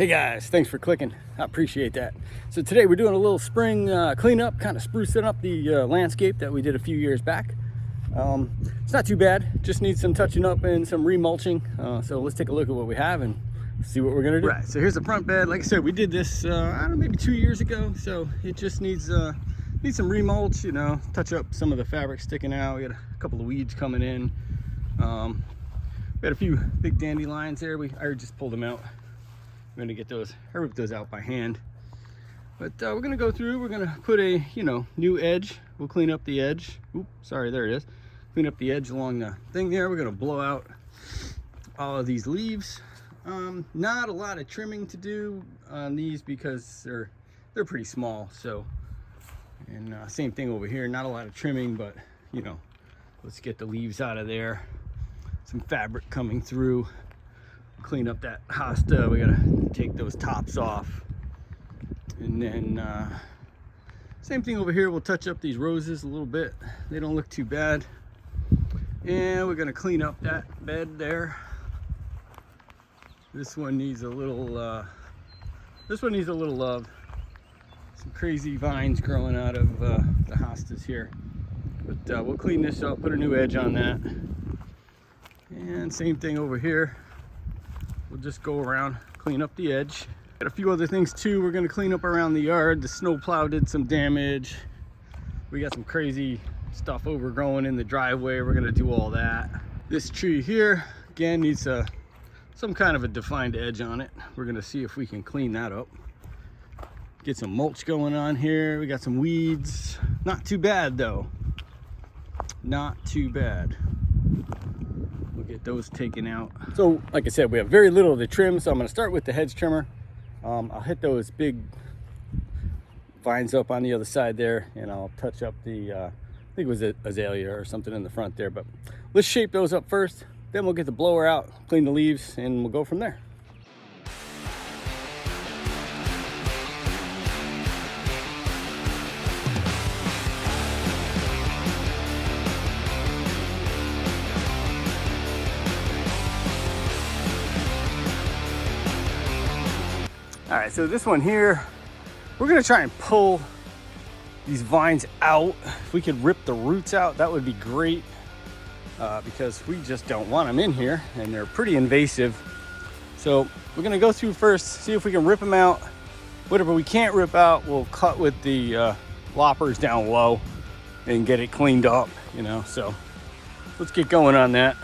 Hey guys, thanks for clicking. I appreciate that. So today we're doing a little spring cleanup, kind of sprucing up the landscape that we did a few years back. It's not too bad, just needs some touching up and some remulching. So let's take a look at what we have and see what we're gonna do. Right, so here's the front bed. Like I said, we did this, I don't know, maybe 2 years ago. So it just needs some remulch, you know, touch up some of the fabric sticking out. We had a couple of weeds coming in. We had a few big dandelions there. I just pulled them out. We're gonna get those, I ripped those out by hand. But we're gonna go through, we're gonna put a, new edge. We'll clean up the edge. Oops, sorry, there it is. Clean up the edge along the thing there. We're gonna blow out all of these leaves. Not a lot of trimming to do on these because they're pretty small. So, and same thing over here, not a lot of trimming, but let's get the leaves out of there. Some fabric coming through. Clean up that hosta. We gotta take those tops off, and then same thing over here. We'll touch up these roses a little bit. They don't look too bad. And we're gonna clean up that bed there. This one needs a little love. Some crazy vines growing out of the hostas here, but we'll clean this up, put a new edge on that. And same thing over here. We'll just go around, clean up the edge. Got a few other things too. We're gonna clean up around the yard. The snow plow did some damage. We got some crazy stuff overgrowing in the driveway. We're gonna do all that. This tree here, again, needs some kind of a defined edge on it. We're gonna see if we can clean that up. Get some mulch going on here. We got some weeds. Not too bad though. Not too bad. Get those taken out. So like I said, we have very little to trim, so I'm going to start with the hedge trimmer. I'll hit those big vines up on the other side there, and I'll touch up the I think it was an azalea or something in the front there, but let's shape those up first, then we'll get the blower out, clean the leaves, and we'll go from there. All right, so this one here, we're gonna try and pull these vines out. If we could rip the roots out, that would be great, because we just don't want them in here, and they're pretty invasive. So we're gonna go through first, see if we can rip them out. Whatever we can't rip out, we'll cut with the loppers down low and get it cleaned up, so let's get going on that.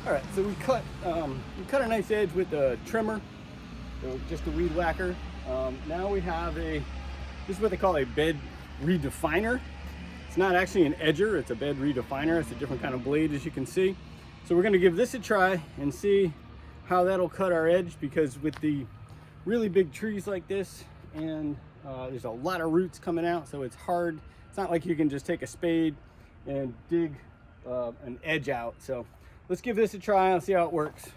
All right, so we cut a nice edge with the trimmer, so just a weed whacker. Now we have this is what they call a bed redefiner. It's not actually an edger, it's a bed redefiner. It's a different kind of blade, as you can see. So we're going to give this a try and see how that'll cut our edge, because with the really big trees like this, and there's a lot of roots coming out, so it's hard. It's not like you can just take a spade and dig an edge out. So let's give this a try and see how it works.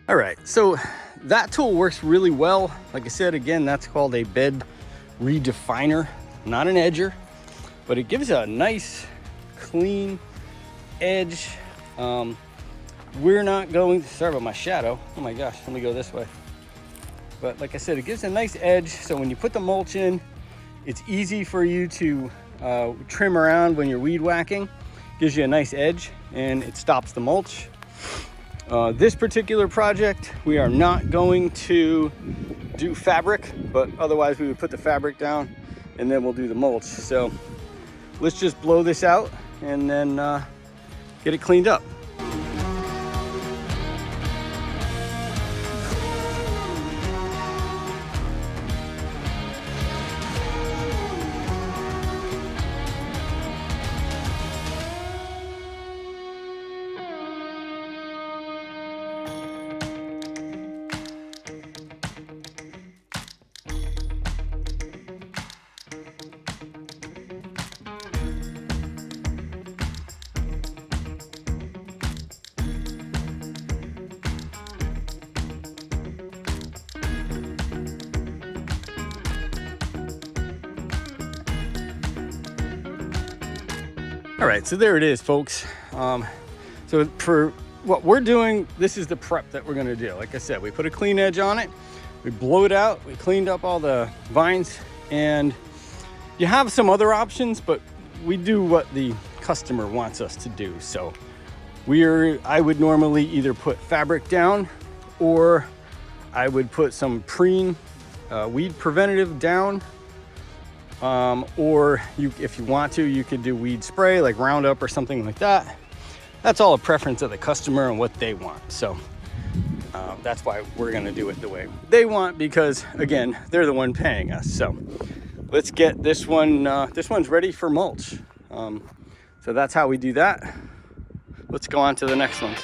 All right, so that tool works really well. Like I said, again, that's called a bed redefiner, not an edger, but it gives a nice, clean edge. We're not going, sorry about my shadow. Oh my gosh, let me go this way. But like I said, it gives a nice edge. So when you put the mulch in, it's easy for you to trim around when you're weed whacking. Gives you a nice edge and it stops the mulch. This particular project, we are not going to do fabric, but otherwise we would put the fabric down and then we'll do the mulch. So let's just blow this out and then get it cleaned up. All right, so there it is, folks. So for what we're doing, this is the prep that we're gonna do. Like I said, we put a clean edge on it, we blow it out, we cleaned up all the vines, and you have some other options, but we do what the customer wants us to do. So I would normally either put fabric down, or I would put some preen weed preventative down. Or if you want to, you could do weed spray like Roundup or something like that. That's all a preference of the customer and what they want. So that's why we're gonna do it the way they want, because again, they're the one paying us. So let's get this one, this one's ready for mulch. So that's how we do that. Let's go on to the next ones.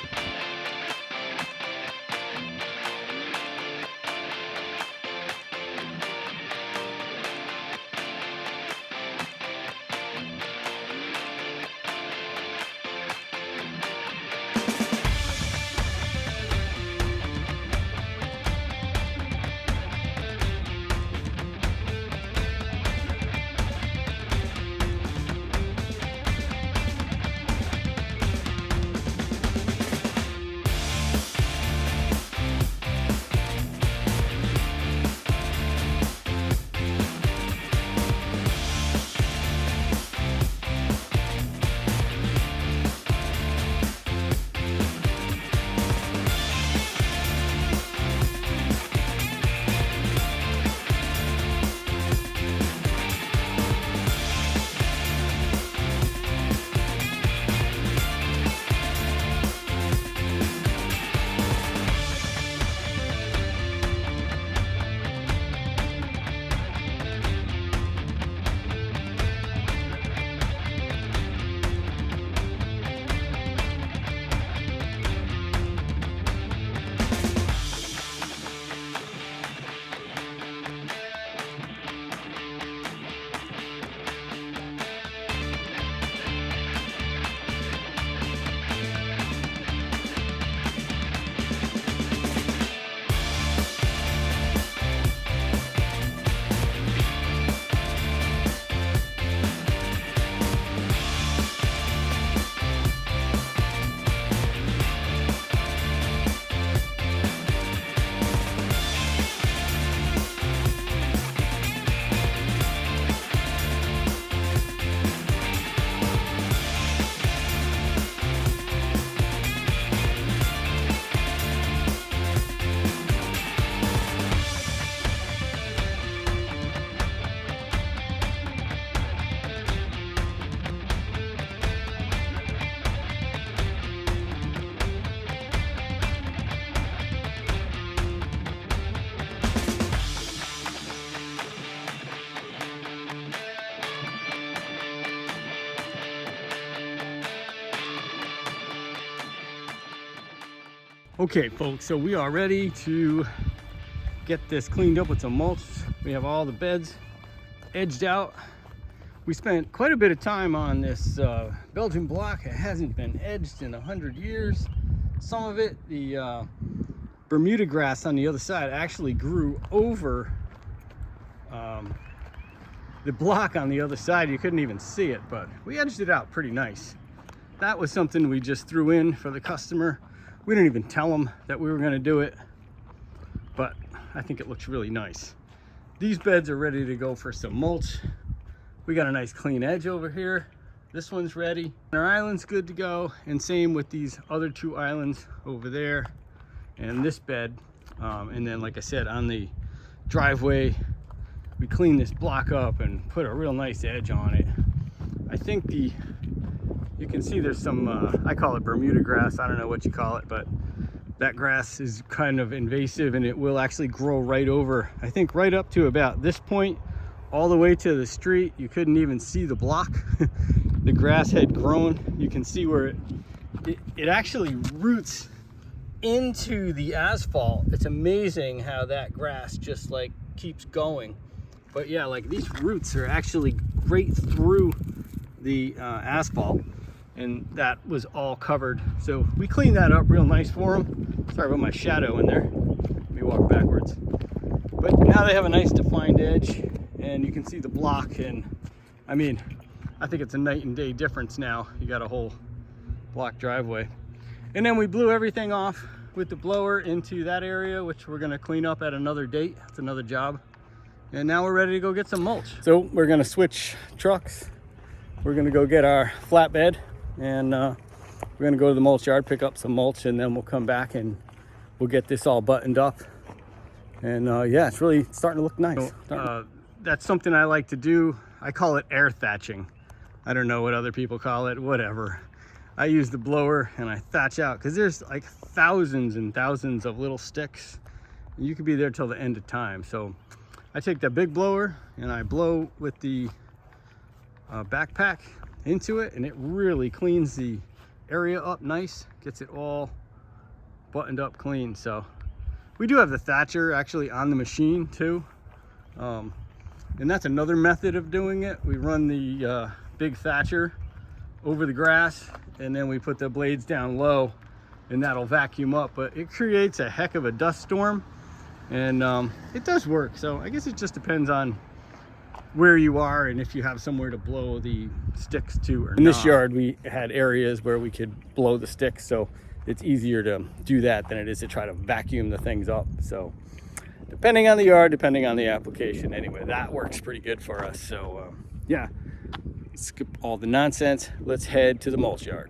Okay folks, so we are ready to get this cleaned up with some mulch. We have all the beds edged out. We spent quite a bit of time on this Belgian block. It hasn't been edged in 100 years. Some of it, the Bermuda grass on the other side, actually grew over the block on the other side. You couldn't even see it, but we edged it out pretty nice. That was something we just threw in for the customer. We didn't even tell them that we were going to do it, but I think it looks really nice. These beds are ready to go for some mulch. We got a nice clean edge over here. This one's ready. Our island's good to go, and same with these other two islands over there and this bed. And then, like I said, on the driveway, we cleaned this block up and put a real nice edge on it. I think you can see there's some, I call it Bermuda grass. I don't know what you call it, but that grass is kind of invasive and it will actually grow right over, I think right up to about this point, all the way to the street. You couldn't even see the block. The grass had grown. You can see where it actually roots into the asphalt. It's amazing how that grass just like keeps going. But yeah, like these roots are actually right through the asphalt, and that was all covered. So we cleaned that up real nice for them. Sorry about my shadow in there. Let me walk backwards. But now they have a nice defined edge, and you can see the block. And I mean, I think it's a night and day difference now. You got a whole block driveway. And then we blew everything off with the blower into that area, which we're gonna clean up at another date. It's another job. And now we're ready to go get some mulch. So we're gonna switch trucks. We're gonna go get our flatbed, and we're gonna go to the mulch yard, pick up some mulch, and then we'll come back and we'll get this all buttoned up. And yeah, it's really starting to look nice. That's something I like to do. I call it air thatching. I don't know what other people call it, whatever. I use the blower and I thatch out, because there's like thousands and thousands of little sticks. You could be there till the end of time. So I take that big blower and I blow with the backpack into it, and it really cleans the area up nice, gets it all buttoned up clean. So we do have the thatcher actually on the machine too, and that's another method of doing it. We run the big thatcher over the grass, and then we put the blades down low, and that'll vacuum up. But it creates a heck of a dust storm, and it does work. So I guess it just depends on where you are and if you have somewhere to blow the sticks to or not. In this yard, we had areas where we could blow the sticks, so it's easier to do that than it is to try to vacuum the things up. So depending on the yard, depending on the application. Anyway, that works pretty good for us. So yeah, skip all the nonsense. Let's head to the mulch yard.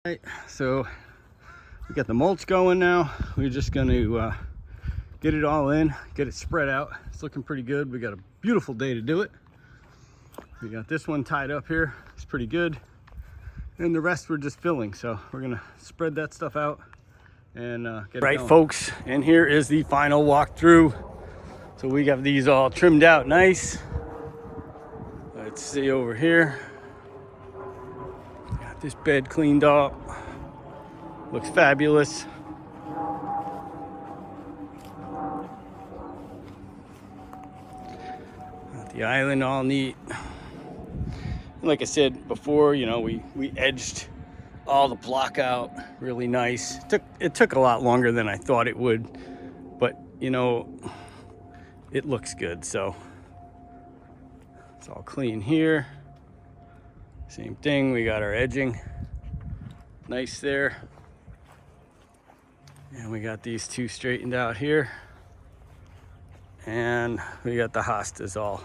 All right, so we got the mulch going now. We're just going to get it all in, get it spread out. It's looking pretty good. We got a beautiful day to do it. We got this one tied up here. It's pretty good. And the rest we're just filling. So we're gonna spread that stuff out and get it going. Right, folks, and here is the final walkthrough. So we got these all trimmed out nice. Let's see over here. Got this bed cleaned up. Looks fabulous. The island all neat. And like I said before, you know, we edged all the block out really nice. It took a lot longer than I thought it would, but you know, it looks good. So it's all clean here. Same thing, we got our edging nice there, and we got these two straightened out here, and we got the hostas all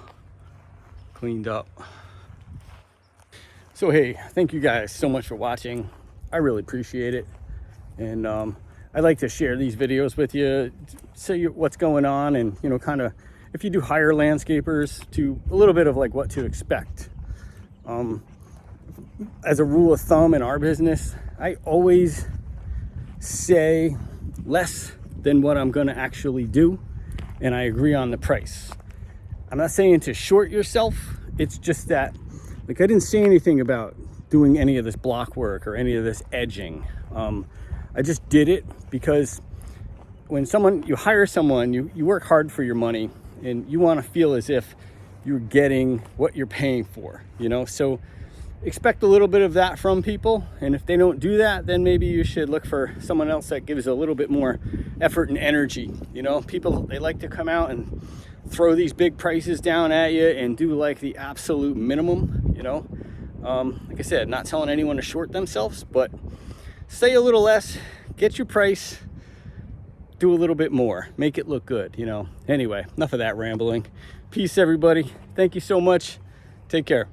cleaned up. So hey, thank you guys so much for watching. I really appreciate it, and I like to share these videos with you, say what's going on, and you know, kind of if you do hire landscapers, to a little bit of like what to expect. As a rule of thumb in our business, I always say less than what I'm going to actually do, and I agree on the price. I'm not saying to short yourself. It's just that, like, I didn't say anything about doing any of this block work or any of this edging. I just did it because when you hire someone, you work hard for your money, and you want to feel as if you're getting what you're paying for, you know? So expect a little bit of that from people. And if they don't do that, then maybe you should look for someone else that gives a little bit more effort and energy. You know, people, they like to come out and throw these big prices down at you and do like the absolute minimum, you know? Like I said, not telling anyone to short themselves, but say a little less, get your price, do a little bit more, make it look good, you know? Anyway, enough of that rambling. Peace, everybody. Thank you so much. Take care.